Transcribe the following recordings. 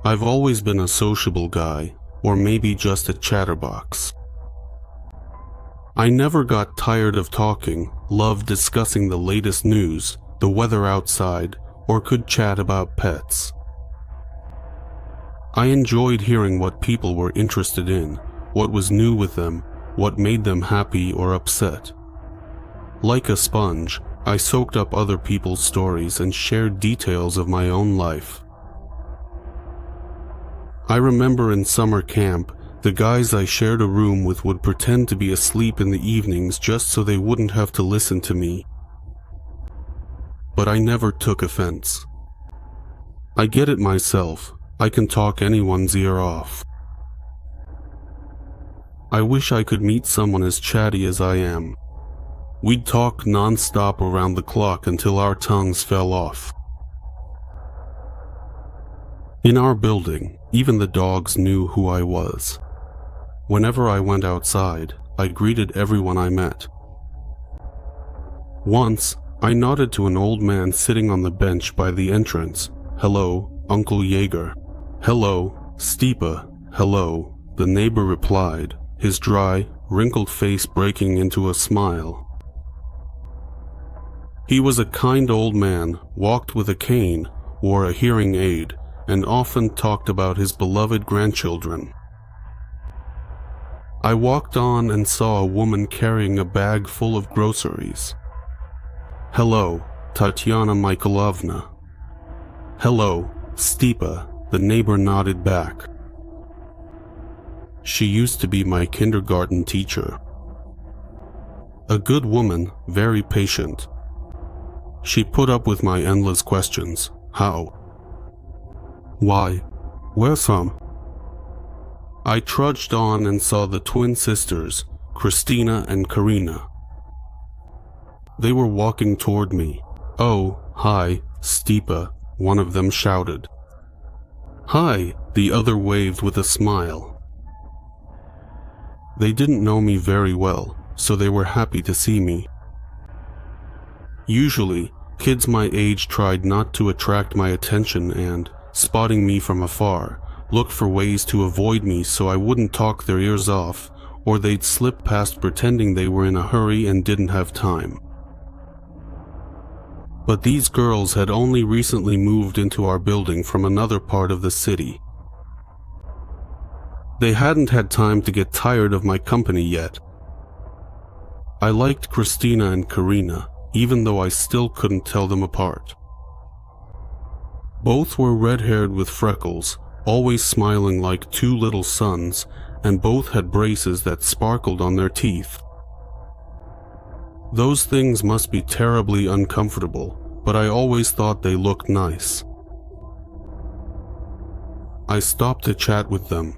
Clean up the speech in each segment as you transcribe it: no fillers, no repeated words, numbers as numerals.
I've always been a sociable guy, or maybe just a chatterbox. I never got tired of talking, loved discussing the latest news, the weather outside, or could chat about pets. I enjoyed hearing what people were interested in, what was new with them, what made them happy or upset. Like a sponge, I soaked up other people's stories and shared details of my own life. I remember in summer camp, the guys I shared a room with would pretend to be asleep in the evenings just so they wouldn't have to listen to me. But I never took offense. I get it myself. I can talk anyone's ear off. I wish I could meet someone as chatty as I am. We'd talk non-stop around the clock until our tongues fell off. In our building, even the dogs knew who I was. Whenever I went outside, I greeted everyone I met. Once, I nodded to an old man sitting on the bench by the entrance. "Hello, Uncle Jaeger." "Hello, Stepan." "Hello," the neighbor replied, his dry, wrinkled face breaking into a smile. He was a kind old man, walked with a cane, wore a hearing aid, and often talked about his beloved grandchildren. I walked on and saw a woman carrying a bag full of groceries. "Hello, Tatyana Mikhailovna." "Hello, Stepan," the neighbor nodded back. She used to be my kindergarten teacher. A good woman, very patient. She put up with my endless questions. How? Why? Where from? I trudged on and saw the twin sisters, Christina and Karina. They were walking toward me. "Oh, hi, Stepan," one of them shouted. "Hi," the other waved with a smile. They didn't know me very well, so they were happy to see me. Usually, kids my age tried not to attract my attention and, spotting me from afar, looked for ways to avoid me so I wouldn't talk their ears off, or they'd slip past pretending they were in a hurry and didn't have time. But these girls had only recently moved into our building from another part of the city. They hadn't had time to get tired of my company yet. I liked Christina and Karina, even though I still couldn't tell them apart. Both were red-haired with freckles, always smiling like two little suns, and both had braces that sparkled on their teeth. Those things must be terribly uncomfortable, but I always thought they looked nice. I stopped to chat with them.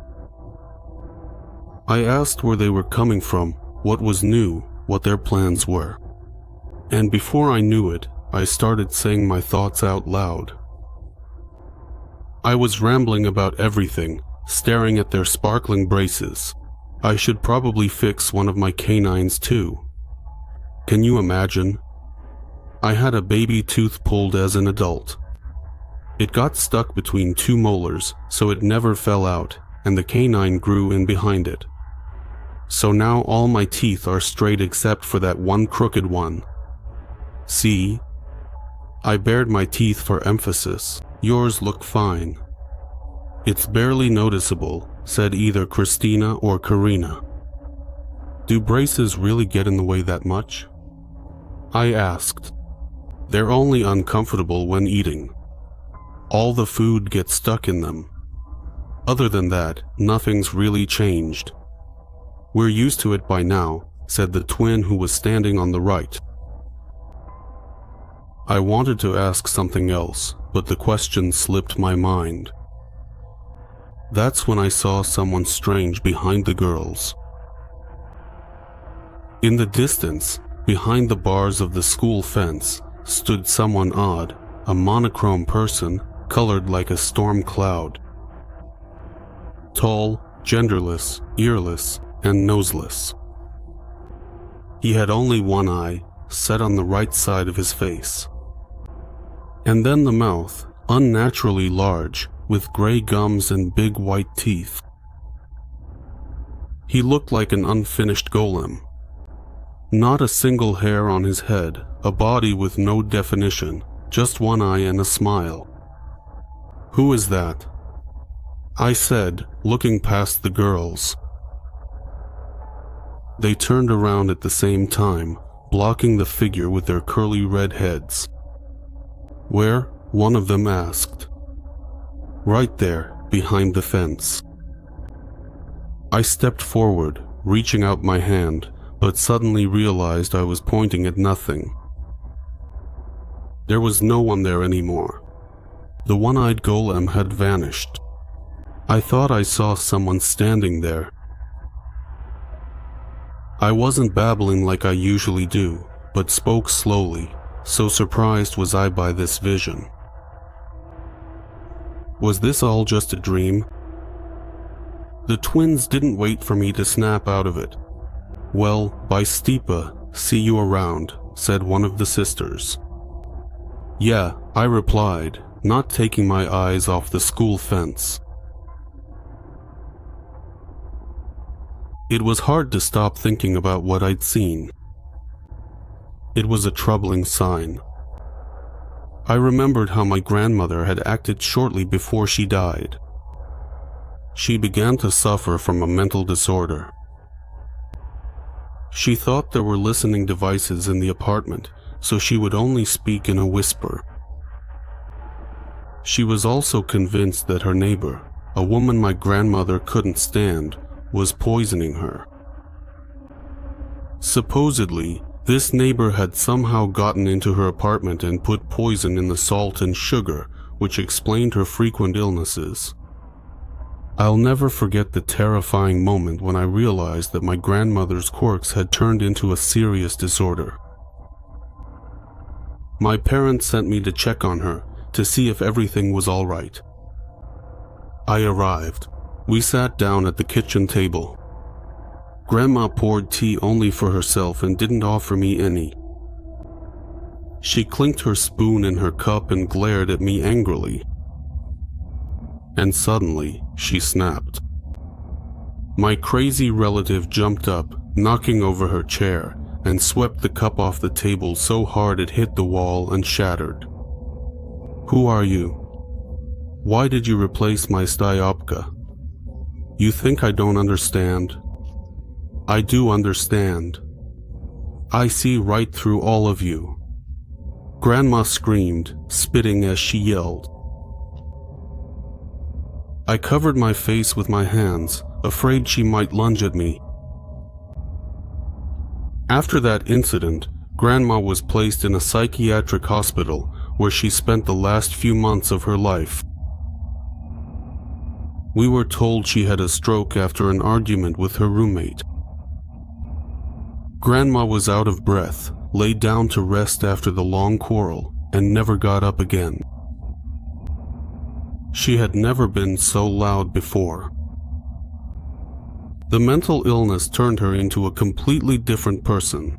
I asked where they were coming from, what was new, what their plans were. And before I knew it, I started saying my thoughts out loud. I was rambling about everything, staring at their sparkling braces. I should probably fix one of my canines too. Can you imagine? I had a baby tooth pulled as an adult. It got stuck between two molars, so it never fell out, and the canine grew in behind it. So now all my teeth are straight except for that one crooked one. See? I bared my teeth for emphasis. Yours look fine. It's barely noticeable, said either Christina or Karina. Do braces really get in the way that much? I asked. They're only uncomfortable when eating. All the food gets stuck in them. Other than that, nothing's really changed. We're used to it by now, said the twin who was standing on the right. I wanted to ask something else, but the question slipped my mind. That's when I saw someone strange behind the girls. In the distance, behind the bars of the school fence, stood someone odd, a monochrome person, colored like a storm cloud. Tall, genderless, earless, and noseless. He had only one eye, set on the right side of his face. And then the mouth, unnaturally large, with gray gums and big white teeth. He looked like an unfinished golem. Not a single hair on his head, a body with no definition, just one eye and a smile. "Who is that?" I said, looking past the girls. They turned around at the same time, blocking the figure with their curly red heads. "Where?" one of them asked. "Right there, behind the fence." I stepped forward, reaching out my hand, but suddenly realized I was pointing at nothing. There was no one there anymore. The one-eyed golem had vanished. I thought I saw someone standing there. I wasn't babbling like I usually do, but spoke slowly, so surprised was I by this vision. Was this all just a dream? The twins didn't wait for me to snap out of it. "Well, bye Stepa, see you around," said one of the sisters. "Yeah," I replied, not taking my eyes off the school fence. It was hard to stop thinking about what I'd seen. It was a troubling sign. I remembered how my grandmother had acted shortly before she died. She began to suffer from a mental disorder. She thought there were listening devices in the apartment, so she would only speak in a whisper. She was also convinced that her neighbor, a woman my grandmother couldn't stand, was poisoning her. Supposedly, this neighbor had somehow gotten into her apartment and put poison in the salt and sugar, which explained her frequent illnesses. I'll never forget the terrifying moment when I realized that my grandmother's quirks had turned into a serious disorder. My parents sent me to check on her, to see if everything was all right. I arrived. We sat down at the kitchen table. Grandma poured tea only for herself and didn't offer me any. She clinked her spoon in her cup and glared at me angrily. And suddenly, she snapped. My crazy relative jumped up, knocking over her chair, and swept the cup off the table so hard it hit the wall and shattered. "Who are you? Why did you replace my styopka? You think I don't understand? I do understand. I see right through all of you." Grandma screamed, spitting as she yelled. I covered my face with my hands, afraid she might lunge at me. After that incident, Grandma was placed in a psychiatric hospital where she spent the last few months of her life. We were told she had a stroke after an argument with her roommate. Grandma was out of breath, laid down to rest after the long quarrel, and never got up again. She had never been so loud before. The mental illness turned her into a completely different person.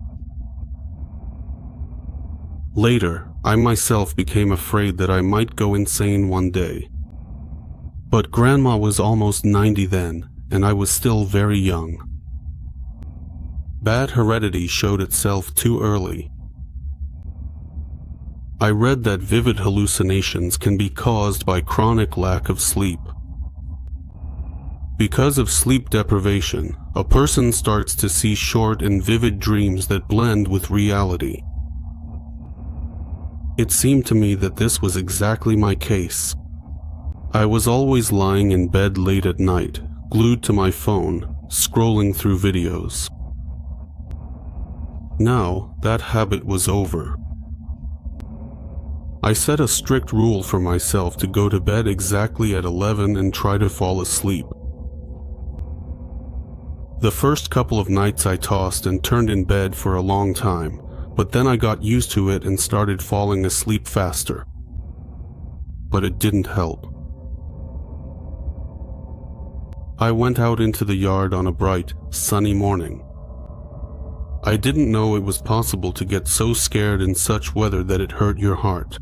Later, I myself became afraid that I might go insane one day. But Grandma was almost 90 then, and I was still very young. Bad heredity showed itself too early. I read that vivid hallucinations can be caused by chronic lack of sleep. Because of sleep deprivation, a person starts to see short and vivid dreams that blend with reality. It seemed to me that this was exactly my case. I was always lying in bed late at night, glued to my phone, scrolling through videos. Now, that habit was over. I set a strict rule for myself to go to bed exactly at 11 and try to fall asleep. The first couple of nights I tossed and turned in bed for a long time, but then I got used to it and started falling asleep faster. But it didn't help. I went out into the yard on a bright, sunny morning. I didn't know it was possible to get so scared in such weather that it hurt your heart.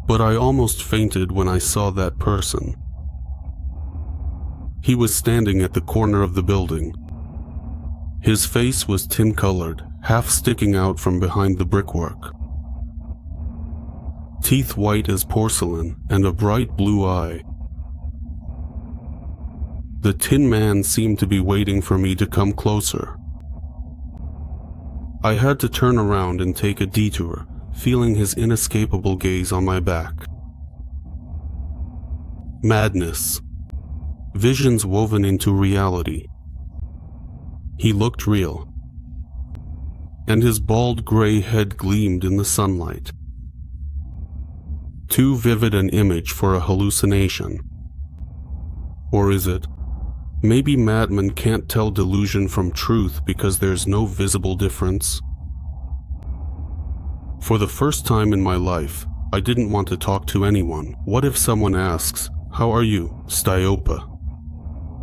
but I almost fainted when I saw that person. He was standing at the corner of the building. His face was tin-colored, half sticking out from behind the brickwork. Teeth white as porcelain and a bright blue eye. The Tin Man seemed to be waiting for me to come closer. I had to turn around and take a detour, feeling his inescapable gaze on my back. Madness. Visions woven into reality. He looked real, and his bald gray head gleamed in the sunlight. Too vivid an image for a hallucination. Or is it? Maybe madmen can't tell delusion from truth because there's no visible difference. For the first time in my life, I didn't want to talk to anyone. What if someone asks, "How are you, Stepan?"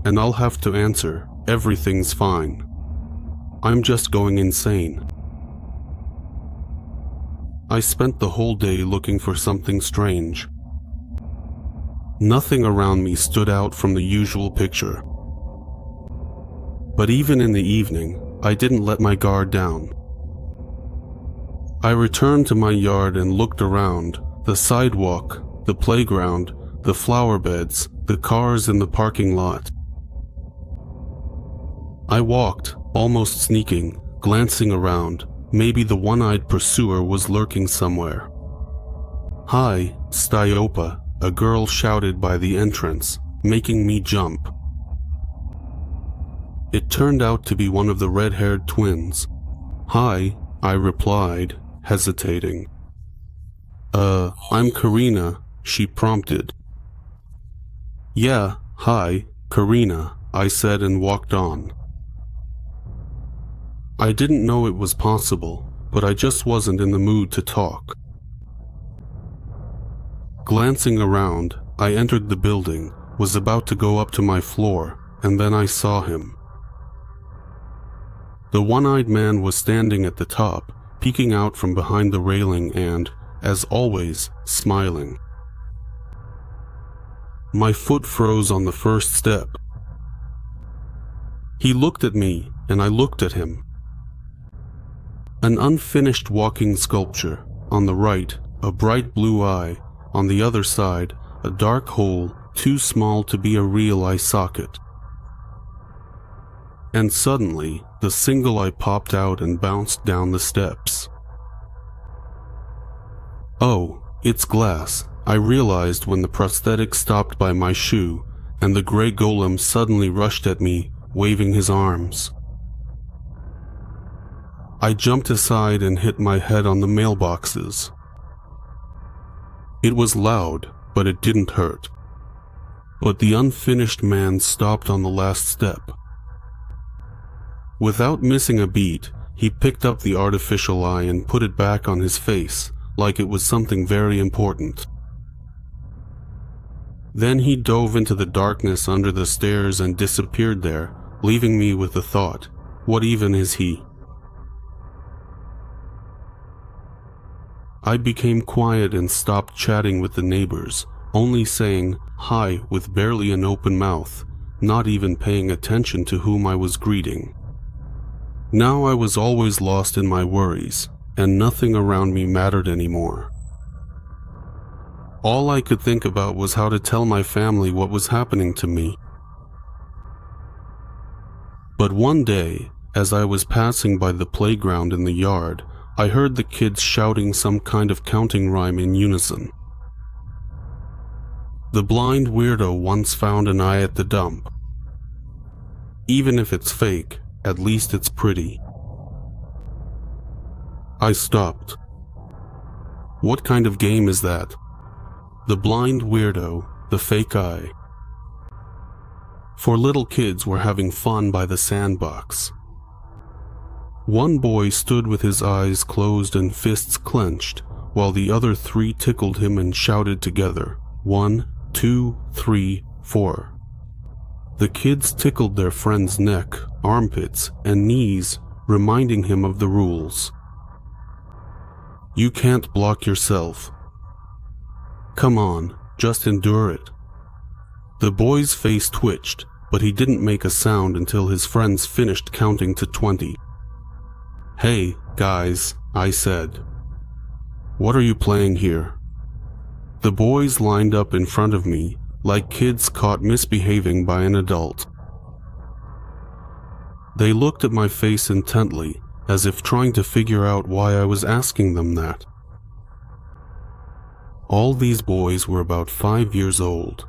And I'll have to answer, "Everything's fine. I'm just going insane." I spent the whole day looking for something strange. Nothing around me stood out from the usual picture. But even in the evening, I didn't let my guard down. I returned to my yard and looked around, the sidewalk, the playground, the flower beds, the cars in the parking lot. I walked, almost sneaking, glancing around. Maybe the one-eyed pursuer was lurking somewhere. "Hi, Stepan," a girl shouted by the entrance, making me jump. It turned out to be one of the red-haired twins. "Hi," I replied, hesitating. I'm Karina," she prompted. "Yeah, hi, Karina," I said and walked on. I didn't know it was possible, but I just wasn't in the mood to talk. Glancing around, I entered the building, was about to go up to my floor, and then I saw him. The one-eyed man was standing at the top, peeking out from behind the railing and, as always, smiling. My foot froze on the first step. He looked at me, and I looked at him. An unfinished walking sculpture. On the right, a bright blue eye. On the other side, a dark hole too small to be a real eye socket. And suddenly, the single eye popped out and bounced down the steps. Oh, it's glass, I realized when the prosthetic stopped by my shoe, and the gray golem suddenly rushed at me, waving his arms. I jumped aside and hit my head on the mailboxes. It was loud, but it didn't hurt. But the unfinished man stopped on the last step. Without missing a beat, he picked up the artificial eye and put it back on his face, like it was something very important. Then he dove into the darkness under the stairs and disappeared there, leaving me with the thought, what even is he? I became quiet and stopped chatting with the neighbors, only saying hi with barely an open mouth, not even paying attention to whom I was greeting. Now I was always lost in my worries, and nothing around me mattered anymore. All I could think about was how to tell my family what was happening to me. But one day, as I was passing by the playground in the yard, I heard the kids shouting some kind of counting rhyme in unison. The blind weirdo once found an eye at the dump. Even if it's fake, at least it's pretty. I stopped. What kind of game is that? The blind weirdo, the fake eye. For little kids were having fun by the sandbox. One boy stood with his eyes closed and fists clenched, while the other three tickled him and shouted together, 1, 2, 3, 4. The kids tickled their friend's neck, armpits, and knees, reminding him of the rules. You can't block yourself. Come on, just endure it." The boy's face twitched, but he didn't make a sound until his friends finished counting to 20. "Hey, guys," I said. "What are you playing here?" The boys lined up in front of me, like kids caught misbehaving by an adult. They looked at my face intently, as if trying to figure out why I was asking them that. All these boys were about 5 years old.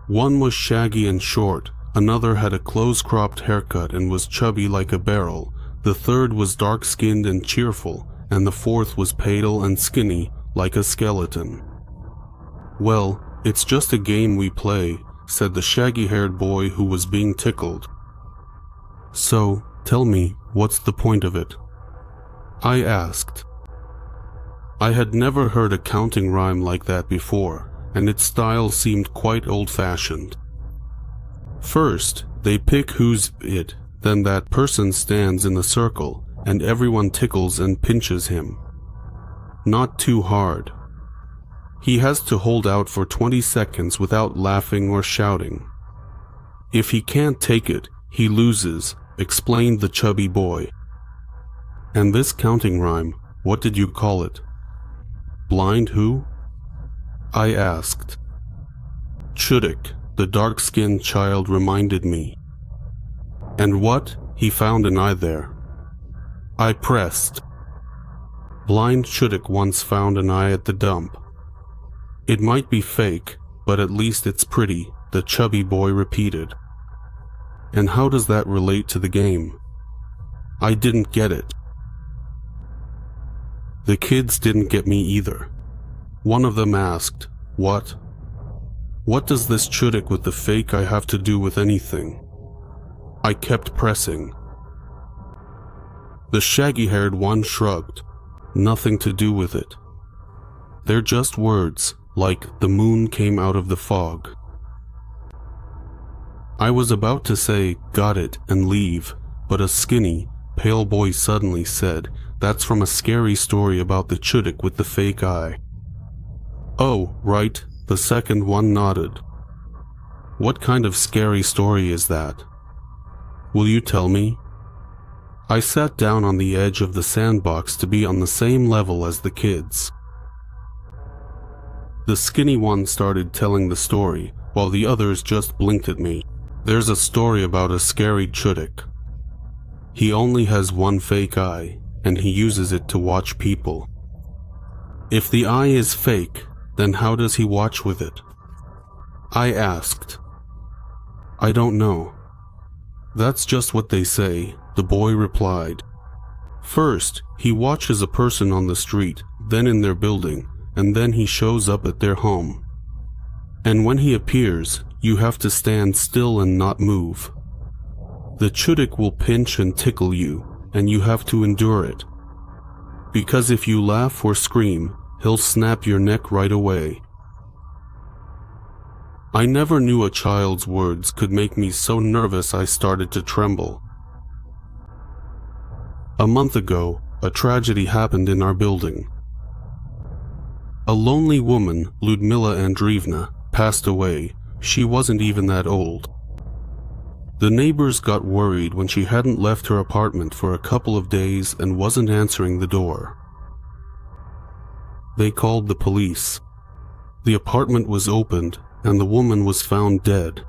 One was shaggy and short, another had a close-cropped haircut and was chubby like a barrel, the third was dark-skinned and cheerful, and the fourth was pale and skinny like a skeleton. "Well, it's just a game we play," said the shaggy-haired boy who was being tickled. "So, tell me, what's the point of it?" I asked. I had never heard a counting rhyme like that before, and its style seemed quite old-fashioned. First, they pick who's it, then that person stands in the circle, and everyone tickles and pinches him. Not too hard. He has to hold out for 20 seconds without laughing or shouting. If he can't take it, he loses, explained the chubby boy. "And this counting rhyme, what did you call it?" "Blind who?" I asked. "Chudik," the dark-skinned child reminded me. "And what? He found an eye there." I pressed. "Blind Chudik once found an eye at the dump." "It might be fake, but at least it's pretty," the chubby boy repeated. "And how does that relate to the game?" I didn't get it. The kids didn't get me either. One of them asked, "What? What does this Chudik with the fake eye have to do with anything?" I kept pressing. The shaggy-haired one shrugged. "Nothing to do with it. They're just words, like the moon came out of the fog." I was about to say, "Got it," and leave, but a skinny, pale boy suddenly said, "That's from a scary story about the Chudik with the fake eye." "Oh, right," the second one nodded. "What kind of scary story is that? Will you tell me?" I sat down on the edge of the sandbox to be on the same level as the kids. The skinny one started telling the story, while the others just blinked at me. "There's a story about a scary Chudik. He only has one fake eye, and he uses it to watch people. If the eye is fake, then how does he watch with it?" I asked. "I don't know. That's just what they say," the boy replied. "First, he watches a person on the street, then in their building, and then he shows up at their home. And when he appears, you have to stand still and not move. The Chudik will pinch and tickle you, and you have to endure it. Because if you laugh or scream, he'll snap your neck right away." I never knew a child's words could make me so nervous I started to tremble. A month ago, a tragedy happened in our building. A lonely woman, Ludmila Andreevna, passed away. She wasn't even that old. The neighbors got worried when she hadn't left her apartment for a couple of days and wasn't answering the door. They called the police. The apartment was opened, and the woman was found dead.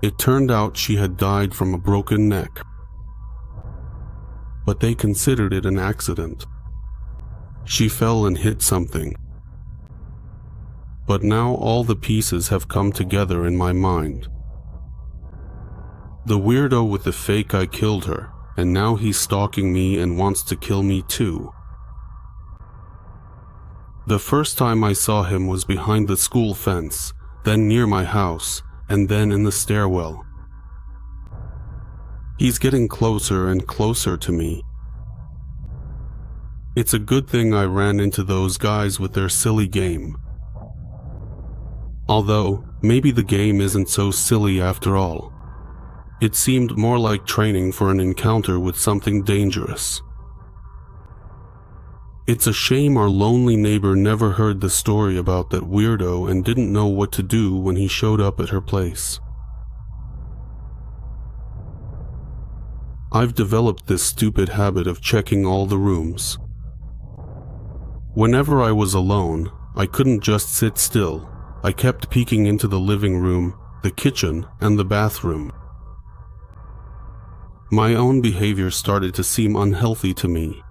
It turned out she had died from a broken neck. But they considered it an accident. She fell and hit something. But now all the pieces have come together in my mind. The weirdo with the fake eye killed her, and now he's stalking me and wants to kill me too. The first time I saw him was behind the school fence, then near my house, and then in the stairwell. He's getting closer and closer to me. It's a good thing I ran into those guys with their silly game. Although, maybe the game isn't so silly after all. It seemed more like training for an encounter with something dangerous. It's a shame our lonely neighbor never heard the story about that weirdo and didn't know what to do when he showed up at her place. I've developed this stupid habit of checking all the rooms. Whenever I was alone, I couldn't just sit still. I kept peeking into the living room, the kitchen, and the bathroom. My own behavior started to seem unhealthy to me.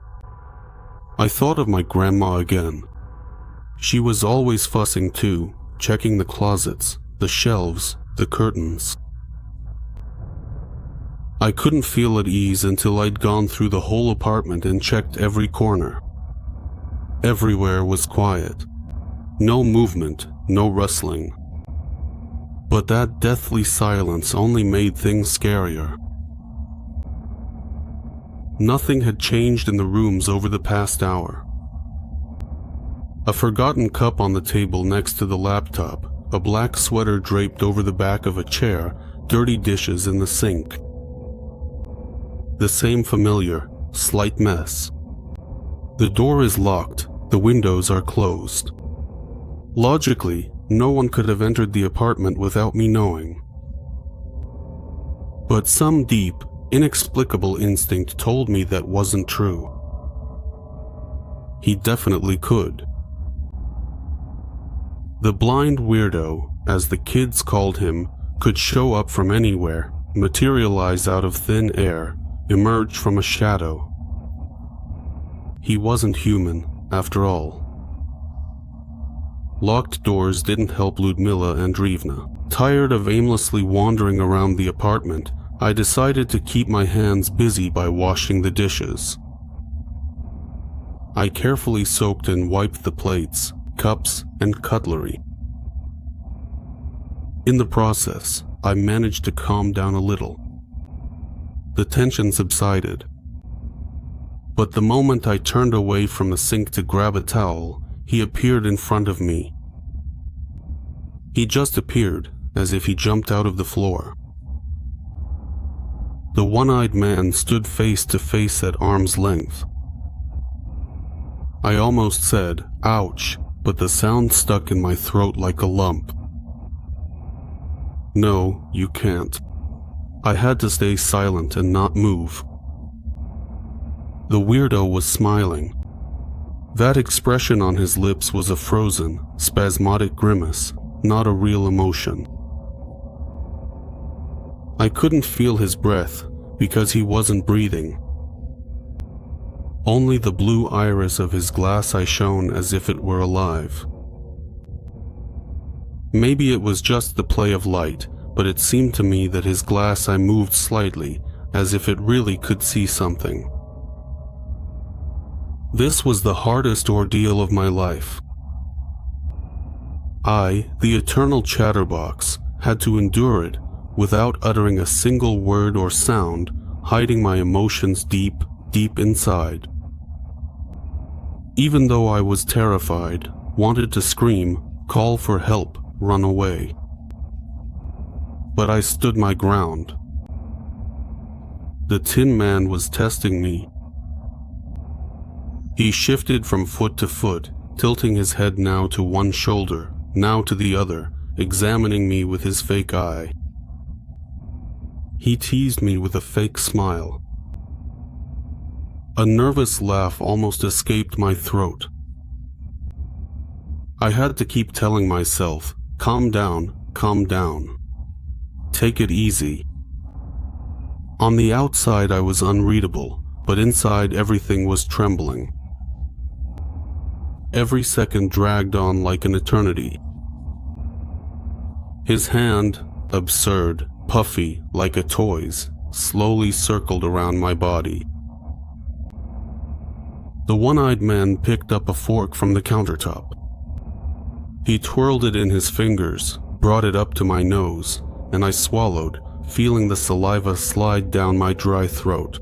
I thought of my grandma again. She was always fussing too, checking the closets, the shelves, the curtains. I couldn't feel at ease until I'd gone through the whole apartment and checked every corner. Everywhere was quiet. No movement, no rustling. But that deathly silence only made things scarier. Nothing had changed in the rooms over the past hour. A forgotten cup on the table next to the laptop, a black sweater draped over the back of a chair, dirty dishes in the sink. The same familiar, slight mess. The door is locked, the windows are closed. Logically, no one could have entered the apartment without me knowing. But some deep, inexplicable instinct told me that wasn't true. He definitely could. The blind weirdo, as the kids called him, could show up from anywhere, materialize out of thin air, emerge from a shadow. He wasn't human, after all. Locked doors didn't help Ludmila Andreevna. Tired of aimlessly wandering around the apartment, I decided to keep my hands busy by washing the dishes. I carefully soaked and wiped the plates, cups, and cutlery. In the process, I managed to calm down a little. The tension subsided. But the moment I turned away from the sink to grab a towel, he appeared in front of me. He just appeared, as if he jumped out of the floor. The one-eyed man stood face to face at arm's length. I almost said, "Ouch," but the sound stuck in my throat like a lump. No, you can't. I had to stay silent and not move. The weirdo was smiling. That expression on his lips was a frozen, spasmodic grimace, not a real emotion. I couldn't feel his breath because he wasn't breathing. Only the blue iris of his glass eye shone as if it were alive. Maybe it was just the play of light, but it seemed to me that his glass eye moved slightly, as if it really could see something. This was the hardest ordeal of my life. I, the eternal chatterbox, had to endure it without uttering a single word or sound, hiding my emotions deep, deep inside. Even though I was terrified, wanted to scream, call for help, run away. But I stood my ground. The Tin Man was testing me. He shifted from foot to foot, tilting his head now to one shoulder, now to the other, examining me with his fake eye. He teased me with a fake smile. A nervous laugh almost escaped my throat. I had to keep telling myself, calm down, calm down. Take it easy. On the outside I was unreadable, but inside everything was trembling. Every second dragged on like an eternity. His hand, absurd, puffy, like a toy's, slowly circled around my body. The one-eyed man picked up a fork from the countertop. He twirled it in his fingers, brought it up to my nose, and I swallowed, feeling the saliva slide down my dry throat.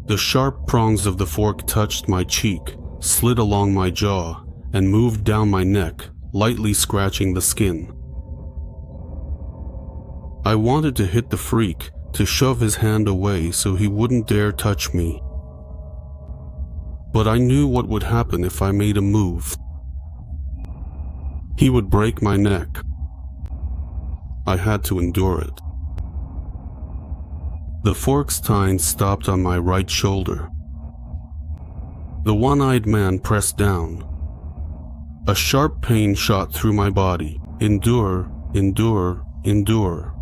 The sharp prongs of the fork touched my cheek, slid along my jaw, and moved down my neck, lightly scratching the skin. I wanted to hit the freak, to shove his hand away so he wouldn't dare touch me. but I knew what would happen if I made a move. He would break my neck. I had to endure it. The fork's tines stopped on my right shoulder. The one-eyed man pressed down. A sharp pain shot through my body. Endure, endure, endure.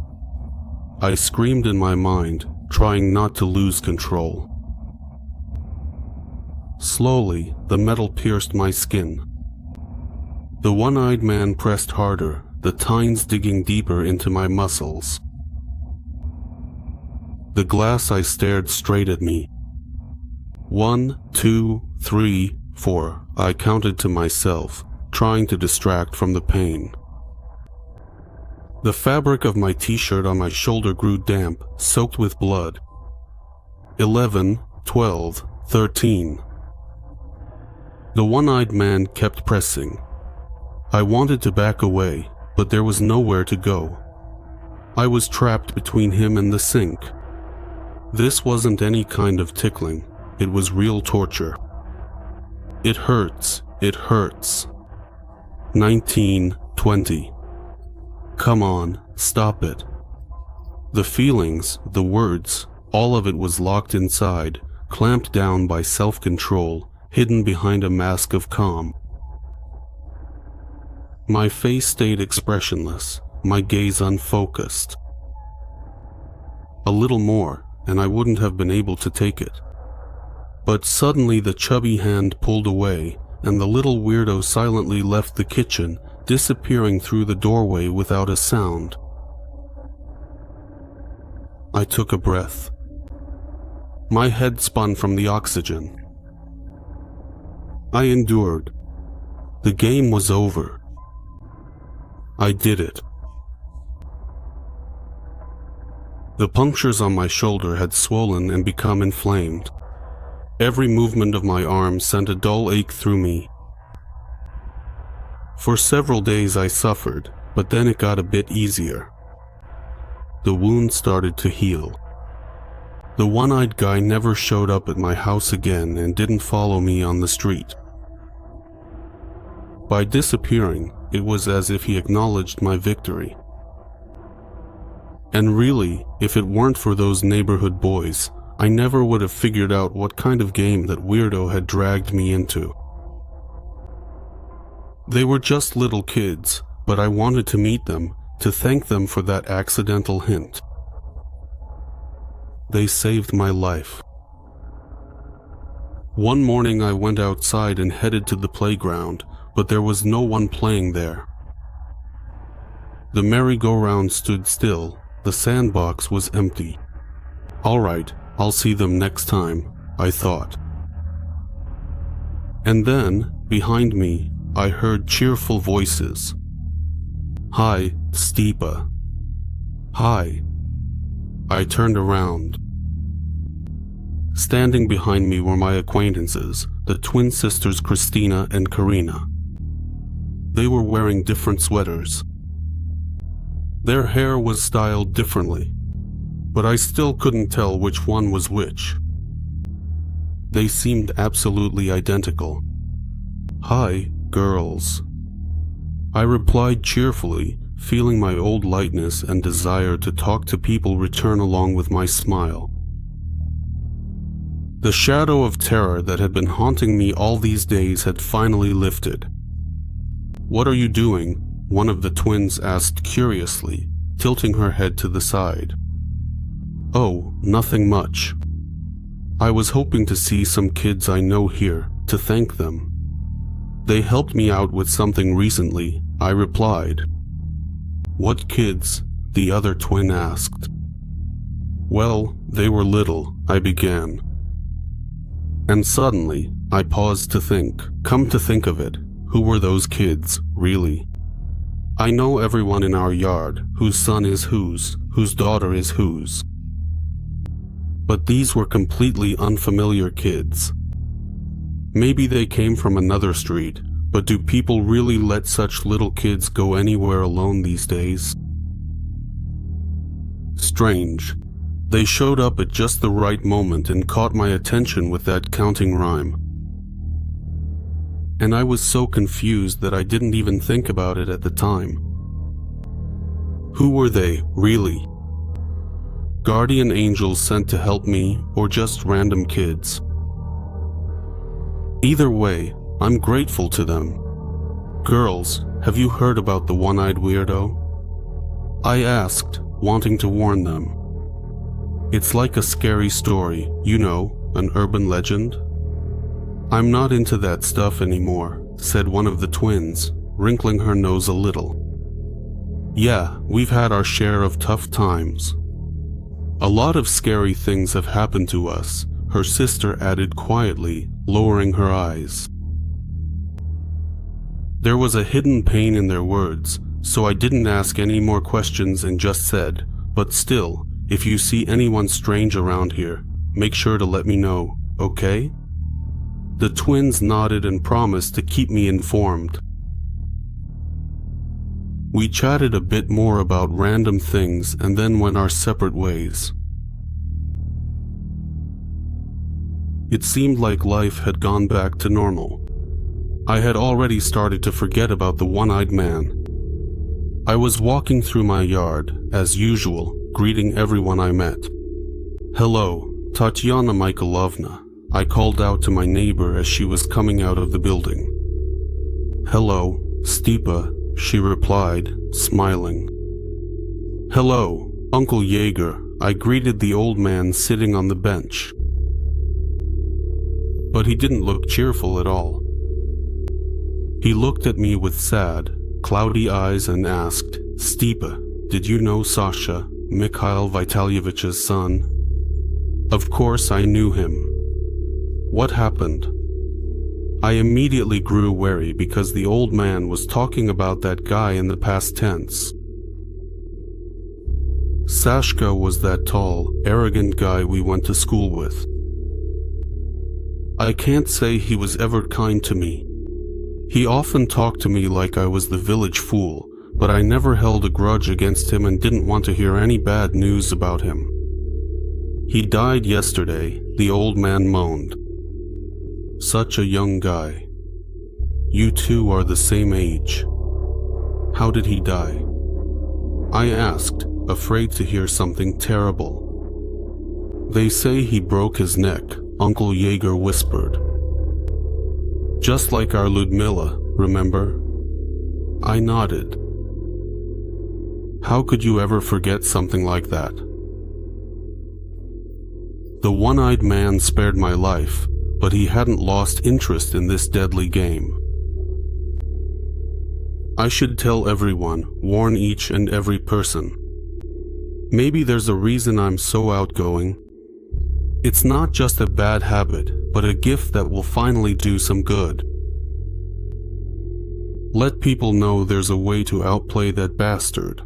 I screamed in my mind, trying not to lose control. Slowly, the metal pierced my skin. The one-eyed man pressed harder, the tines digging deeper into my muscles. The glass eye stared straight at me. 1, 2, 3, 4, I counted to myself, trying to distract from the pain. The fabric of my t-shirt on my shoulder grew damp, soaked with blood. 11, 12, 13. The one-eyed man kept pressing. I wanted to back away, but there was nowhere to go. I was trapped between him and the sink. This wasn't any kind of tickling, it was real torture. It hurts, it hurts. 19, 20. Come on, stop it. The feelings, the words, all of it was locked inside, clamped down by self-control, hidden behind a mask of calm. My face stayed expressionless, my gaze unfocused. A little more, and I wouldn't have been able to take it. But suddenly the chubby hand pulled away, and the little weirdo silently left the kitchen, disappearing through the doorway without a sound. I took a breath. My head spun from the oxygen. I endured. The game was over. I did it. The punctures on my shoulder had swollen and become inflamed. Every movement of my arm sent a dull ache through me. For several days I suffered, but then it got a bit easier. The wound started to heal. The one-eyed guy never showed up at my house again and didn't follow me on the street. By disappearing, it was as if he acknowledged my victory. And really, if it weren't for those neighborhood boys, I never would have figured out what kind of game that weirdo had dragged me into. They were just little kids, but I wanted to meet them, to thank them for that accidental hint. They saved my life. One morning I went outside and headed to the playground, but there was no one playing there. The merry-go-round stood still. The sandbox was empty. All right, I'll see them next time, I thought. And then, behind me, I heard cheerful voices. Hi, Stepan. Hi. I turned around. Standing behind me were my acquaintances, the twin sisters Christina and Karina. They were wearing different sweaters. Their hair was styled differently, but I still couldn't tell which one was which. They seemed absolutely identical. Hi, girls. I replied cheerfully, feeling my old lightness and desire to talk to people return along with my smile. The shadow of terror that had been haunting me all these days had finally lifted. "What are you doing?" one of the twins asked curiously, tilting her head to the side. "Oh, nothing much. I was hoping to see some kids I know here, to thank them. They helped me out with something recently," I replied. "What kids?" the other twin asked. "Well, they were little," I began. And suddenly, I paused to think. Come to think of it, who were those kids, really? I know everyone in our yard, whose son is whose daughter is whose. But these were completely unfamiliar kids. Maybe they came from another street, but do people really let such little kids go anywhere alone these days? Strange. They showed up at just the right moment and caught my attention with that counting rhyme. and I was so confused that I didn't even think about it at the time. Who were they, really? Guardian angels sent to help me, or just random kids? Either way, I'm grateful to them. Girls, have you heard about the one-eyed weirdo? I asked, wanting to warn them. It's like a scary story, you know, an urban legend. I'm not into that stuff anymore, said one of the twins, wrinkling her nose a little. Yeah, we've had our share of tough times. A lot of scary things have happened to us, her sister added quietly, lowering her eyes. There was a hidden pain in their words, so I didn't ask any more questions and just said, but still, if you see anyone strange around here, make sure to let me know, okay? The twins nodded and promised to keep me informed. We chatted a bit more about random things and then went our separate ways. It seemed like life had gone back to normal. I had already started to forget about the one-eyed man. I was walking through my yard, as usual, greeting everyone I met. Hello, Tatiana Mikhailovna, I called out to my neighbor as she was coming out of the building. Hello, Stepan, she replied, smiling. Hello, Uncle Jaeger, I greeted the old man sitting on the bench. But he didn't look cheerful at all. He looked at me with sad, cloudy eyes and asked, Stepan, did you know Sasha, Mikhail Vitalievich's son? Of course I knew him. What happened? I immediately grew wary because the old man was talking about that guy in the past tense. Sashka was that tall, arrogant guy we went to school with. I can't say he was ever kind to me. He often talked to me like I was the village fool, but I never held a grudge against him and didn't want to hear any bad news about him. He died yesterday, the old man moaned. Such a young guy. You two are the same age. How did he die? I asked, afraid to hear something terrible. They say he broke his neck, Uncle Jaeger whispered. Just like our Ludmilla, remember? I nodded. How could you ever forget something like that? The one-eyed man spared my life, but he hadn't lost interest in this deadly game. I should tell everyone, warn each and every person. Maybe there's a reason I'm so outgoing. It's not just a bad habit, but a gift that will finally do some good. Let people know there's a way to outplay that bastard.